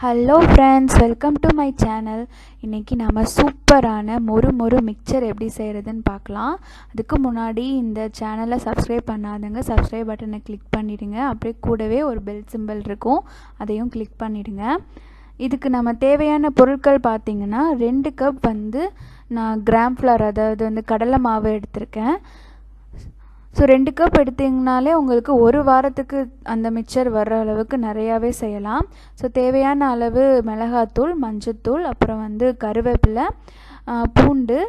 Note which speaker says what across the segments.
Speaker 1: Hello friends, welcome to my channel. இன்றைக்கி நம்ம சூப்பரான மொறு மிக்சர் எப்படி செய்கிறதுன்னு பார்க்கலாம். அதுக்கு முன்னாடி இந்த சேனலை சப்ஸ்கிரைப் பண்ணாதவங்க சப்ஸ்கிரைப் பட்டனை கிளிக் பண்ணிவிடுங்க. அப்படியே கூடவே ஒரு பெல் சிம்பிள் இருக்கும், அதையும் கிளிக் பண்ணிவிடுங்க. இதுக்கு நம்ம தேவையான பொருட்கள் பார்த்திங்கன்னா 2 கப் நான் கிராம் ஃப்ளவர், அதாவது கடலை மாவு எடுத்திருக்கேன். ஸோ 2 கப் எடுத்திங்கனாலே உங்களுக்கு ஒரு வாரத்துக்கு அந்த மிக்சர் வர்ற அளவுக்கு நிறையாவே செய்யலாம். ஸோ தேவையான அளவு மிளகாத்தூள், மஞ்சத்தூள், அப்புறம் கருவேப்பிலை, பூண்டு,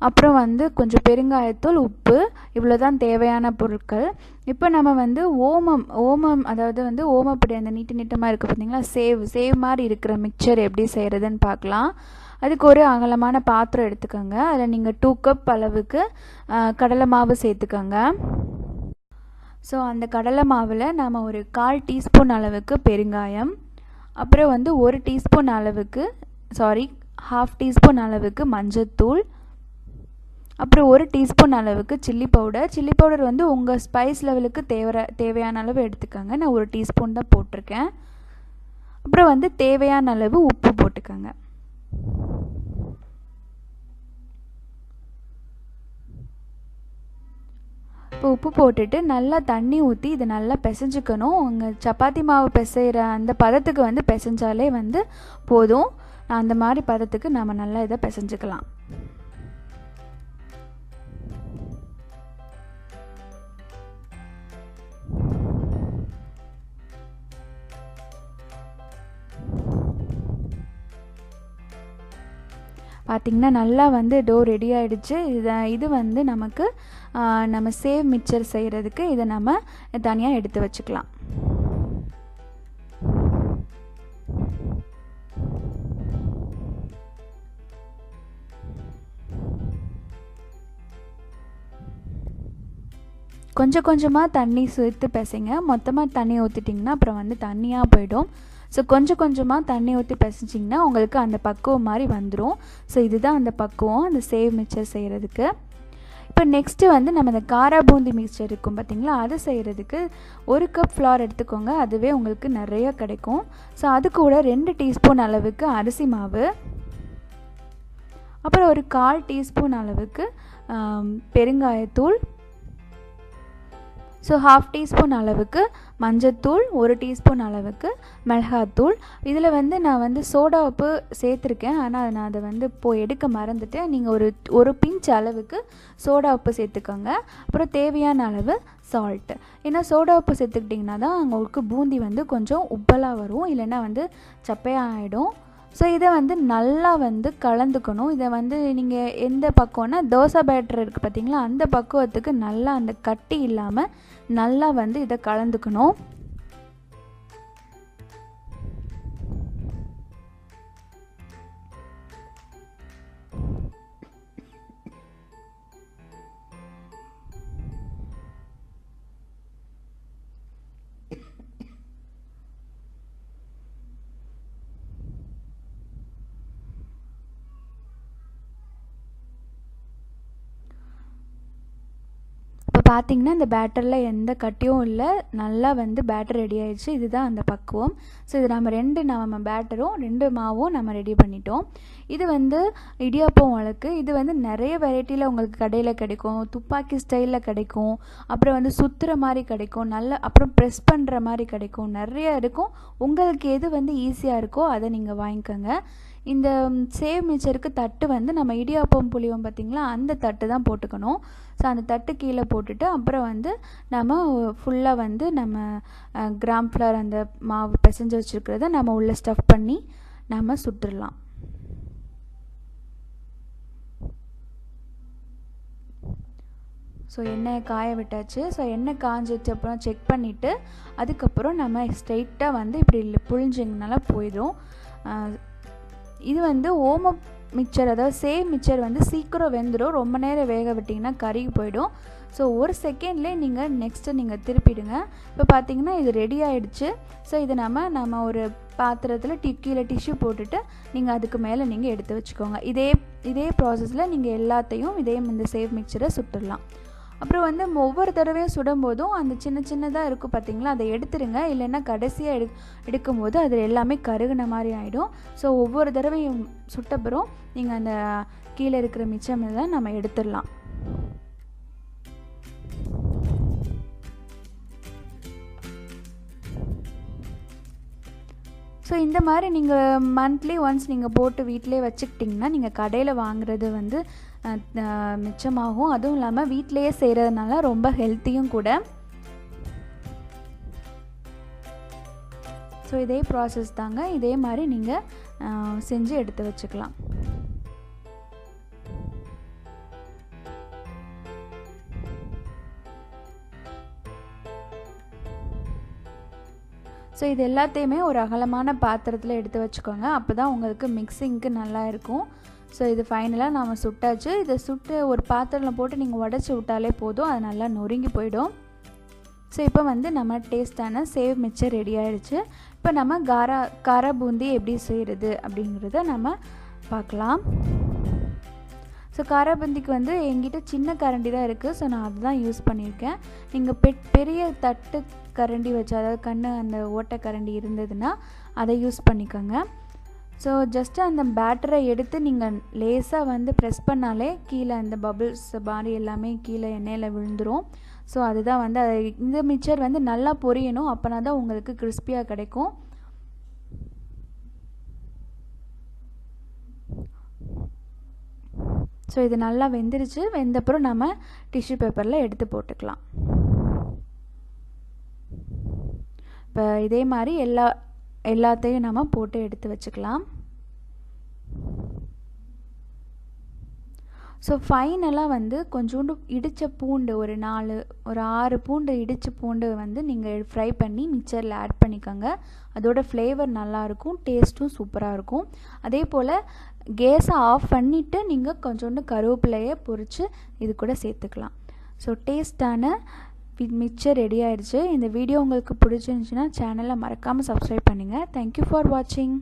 Speaker 1: அப்புறம் கொஞ்சம் பெருங்காயத்தூள், உப்பு, இவ்வளோ தான் தேவையான பொருட்கள். இப்போ நம்ம ஓமம் அதாவது ஓமப்பொடி, அந்த நீட்டமாக இருக்குது பார்த்தீங்களா, சேவ் மாதிரி இருக்கிற மிக்சர் எப்படி செய்கிறதுன்னு பார்க்கலாம். அதுக்கு ஒரு அகலமான பாத்திரம் எடுத்துக்கோங்க. அதில் நீங்கள் 2 கப் அளவுக்கு கடலை மாவு சேர்த்துக்கோங்க. ஸோ அந்த கடலை மாவில் நாம் ஒரு 1/4 டீஸ்பூன் அளவுக்கு பெருங்காயம், அப்புறம் 1 டீஸ்பூன் அளவுக்கு 1/2 டீஸ்பூன் அளவுக்கு மஞ்சத்தூள், அப்புறம் 1 டீஸ்பூன் அளவுக்கு சில்லி பவுடர் உங்கள் ஸ்பைஸ் லெவலுக்கு தேவையான அளவு எடுத்துக்கோங்க. நான் 1 டீஸ்பூன் தான் போட்டிருக்கேன். அப்புறம் தேவையான அளவு உப்பு போட்டுக்கோங்க. இப்போ உப்பு போட்டுட்டு நல்லா தண்ணி ஊற்றி இதை நல்லா பிசைஞ்சுக்கணும். உங்கள் சப்பாத்தி மாவு பிசைகிற அந்த பதத்துக்கு பிசைஞ்சாலே போதும். அந்த மாதிரி பதத்துக்கு நம்ம நல்லா இதை பிசைஞ்சுக்கலாம். பார்த்திங்கன்னா நல்லா டோ ரெடி ஆகிடுச்சு. இது நமக்கு நம்ம சேவ் மிக்சர் செய்கிறதுக்கு இதை நம்ம தனியாக எடுத்து வச்சுக்கலாம். கொஞ்சம் கொஞ்சமாக தண்ணி சேர்த்து பிசைங்க. மொத்தமாக தண்ணி ஊற்றிட்டிங்கன்னா அப்புறம் தண்ணியாக போயிடும். ஸோ கொஞ்சம் கொஞ்சமாக தண்ணி ஊற்றி பிசைஞ்சிங்கன்னா உங்களுக்கு அந்த பக்குவம் மாதிரி வந்துடும். ஸோ இதுதான் அந்த பக்குவம் அந்த சேவ் மிக்சர் செய்கிறதுக்கு. இப்போ நெக்ஸ்ட்டு நம்ம இந்த காரா பூந்தி மிக்சர் இருக்கும் பார்த்திங்களா, அது செய்கிறதுக்கு 1 கப் ஃப்ளவர் எடுத்துக்கோங்க. அதுவே உங்களுக்கு நிறைய கிடைக்கும். ஸோ அது கூட 2 டீஸ்பூன் அளவுக்கு அரிசி மாவு, அப்புறம் ஒரு 1/4 டீஸ்பூன் அளவுக்கு பெருங்காயத்தூள், ஸோ 1/2 டீஸ்பூன் அளவுக்கு மஞ்சத்தூள், 1 டீஸ்பூன் அளவுக்கு மிளகாத்தூள். இதில் நான் சோடா உப்பு சேர்த்துருக்கேன், ஆனால் நான் அதை எடுக்க மறந்துட்டேன். நீங்கள் ஒரு பிஞ்ச் அளவுக்கு சோடா உப்பு சேர்த்துக்கோங்க. அப்புறம் தேவையான அளவு சால்ட்டு. ஏன்னா சோடா உப்பு சேர்த்துக்கிட்டிங்கன்னா தான் உங்களுக்கு பூந்தி கொஞ்சம் உப்பலாக வரும், இல்லைன்னா சப்பையாக ஆகிடும். ஸோ இதை நல்லா கலந்துக்கணும். இதை நீங்கள் எந்த பக்குவம்னா தோசை பேட்டர் இருக்குது பார்த்திங்களா, அந்த பக்குவத்துக்கு நல்லா அந்த கட்டி இல்லாமல் நல்லா இதை கலந்துக்கணும். பார்த்திங்கன்னா இந்த பேட்டரில் எந்த கட்டியும் இல்லை, நல்லா பேட்டர் ரெடி ஆகிடுச்சு. இதுதான் அந்த பக்குவம். ஸோ இது நம்ம பேட்டரும் 2 மாவும் நம்ம ரெடி பண்ணிட்டோம். இது இடியாப்பம் வழக்கு. இது நிறைய வெரைட்டியில் உங்களுக்கு கடையில் கிடைக்கும். துப்பாக்கி ஸ்டைலில் கிடைக்கும், அப்புறம் சுற்றுற மாதிரி கிடைக்கும், அப்புறம் ப்ரெஸ் பண்ணுற மாதிரி கிடைக்கும், நிறைய இருக்கும். உங்களுக்கு எது ஈஸியாக இருக்கோ அதை நீங்கள் வாங்கிக்கோங்க. இந்த சேவ் மிக்சருக்கு தட்டு நம்ம இடியாப்பம் புளியோம் பார்த்திங்களா, அந்த தட்டு தான் போட்டுக்கணும். ஸோ அந்த தட்டு கீழே போட்டுட்டு அப்புறம் நம்ம ஃபுல்லாக நம்ம கிராம் ஃப்ளவர் அந்த மாவு பிசைஞ்சு வச்சுருக்கிறத நம்ம உள்ளே ஸ்டஃப் பண்ணி நம்ம சுட்டுடலாம். ஸோ எண்ணெயை காய விட்டாச்சு. ஸோ எண்ணெய் காஞ்சிச்சு அப்புறம் செக் பண்ணிவிட்டு அதுக்கப்புறம் நம்ம ஸ்ட்ரைட்டாக இப்படி புழிஞ்சிங்கனால போயிடும். இது ஓம மிக்சர், அதாவது சேவ் மிக்சர் சீக்கிரம் வெந்துடும். ரொம்ப நேரம் வேக விட்டிங்கன்னா கருகி போயிடும். ஸோ 1 செகண்ட்லேயே நீங்கள் திருப்பிடுங்க. இப்போ பார்த்திங்கன்னா இது ரெடி ஆகிடுச்சு. ஸோ இதை நம்ம ஒரு பாத்திரத்தில் கீழே டிஷ்யூ போட்டுட்டு நீங்கள் அதுக்கு மேலே நீங்கள் எடுத்து வச்சுக்கோங்க. இதே ப்ராசஸில் நீங்கள் எல்லாத்தையும் இந்த சேவ் மிக்சரை சுட்டுடலாம். அப்புறம் வந்து ஒவ்வொரு தடவையும் சுடும்போதும் அந்த சின்ன சின்னதாக இருக்கும் பார்த்தீங்களா, அதை எடுத்துருங்க. இல்லைன்னா கடைசியாக எடுக்கும்போது அது எல்லாமே கருகுன மாதிரி ஆகிடும். ஸோ ஒவ்வொரு தடவையும் சுட்டப்புறம் நீங்கள் அந்த கீழே இருக்கிற மிச்சம் எல்லாம் நம்ம எடுத்துடலாம். ஸோ இந்த மாதிரி நீங்கள் மந்த்லி ஒன்ஸ் நீங்கள் போட்டு வீட்டிலே வச்சுக்கிட்டிங்கன்னா நீங்கள் கடையில் வாங்குறது வந்து மிச்சமாகும். அதுவும் இல்லாமல் வீட்டிலையே செய்கிறதுனால ரொம்ப ஹெல்த்தியும் கூட. ஸோ இதே ப்ராசஸ் தாங்க, இதே மாதிரி நீங்கள் செஞ்சு எடுத்து வச்சுக்கலாம். ஸோ இது எல்லாத்தையுமே ஒரு அகலமான பாத்திரத்தில் எடுத்து வச்சுக்கோங்க. அப்போ தான் உங்களுக்கு மிக்சிங்க்கு நல்லா இருக்கும். ஸோ இது ஃபைனலாக நாம் சுட்டாச்சு. இதை சுட்டு ஒரு பாத்திரத்தில் போட்டு நீங்கள் உடச்சி விட்டாலே போதும், அது நல்லா நொறுங்கி போயிடும். ஸோ இப்போ வந்து நம்ம டேஸ்டான சேவ் மிக்சர் ரெடி ஆகிடுச்சு. இப்போ நம்ம கார பூந்தி எப்படி செய்கிறது அப்படிங்கிறத நம்ம பார்க்கலாம். ஸோ கார பூந்திக்கு வந்து என்கிட்ட சின்ன கரண்டி தான் இருக்குது. ஸோ நான் அதுதான் யூஸ் பண்ணியிருக்கேன். நீங்கள் பெரிய தட்டு கரண்டி வச்சு, அதாவது அந்த ஓட்டை கரண்டி இருந்ததுன்னா அதை யூஸ் பண்ணிக்கோங்க. ஸோ ஜஸ்ட்டு அந்த பேட்டரை எடுத்து நீங்கள் லேசாக வந்து ப்ரெஸ் பண்ணாலே கீழே அந்த பபிள்ஸ் மாதிரி எல்லாமே கீழே எண்ணெயில் விழுந்துடும். ஸோ அதுதான் வந்து இந்த மிக்சர் வந்து நல்லா பொரியணும், அப்போனா தான் உங்களுக்கு கிறிஸ்பியாக கிடைக்கும். ஸோ இது நல்லா வெந்துருச்சு. வெந்தப்புறம் நம்ம டிஷ்யூ பேப்பரில் எடுத்து போட்டுக்கலாம். இப்போ இதே மாதிரி எல்லாத்தையும் நம்ம போட்டு எடுத்து வச்சுக்கலாம். ஸோ ஃபைனலாக வந்து கொஞ்சோண்டு இடித்த பூண்டு ஒரு 6 பூண்டு இடித்த பூண்டு வந்து நீங்கள் ஃப்ரை பண்ணி மிக்சரில் ஆட் பண்ணிக்கோங்க. அதோட ஃப்ளேவர் நல்லாயிருக்கும், டேஸ்ட்டும் சூப்பராக இருக்கும். அதே போல் கேஸை ஆஃப் பண்ணிவிட்டு நீங்கள் கொஞ்சோண்டு கருவேப்பிலையை பொரித்து இது கூட சேர்த்துக்கலாம். ஸோ டேஸ்டான மிக்சர் ரெடி ஆயிடுச்சு. இந்த வீடியோ உங்களுக்கு பிடிச்சிருந்துச்சுன்னா சேனலை மறக்காமல் சப்ஸ்கிரைப் பண்ணுங்கள். தேங்க்யூ ஃபார் வாட்சிங்.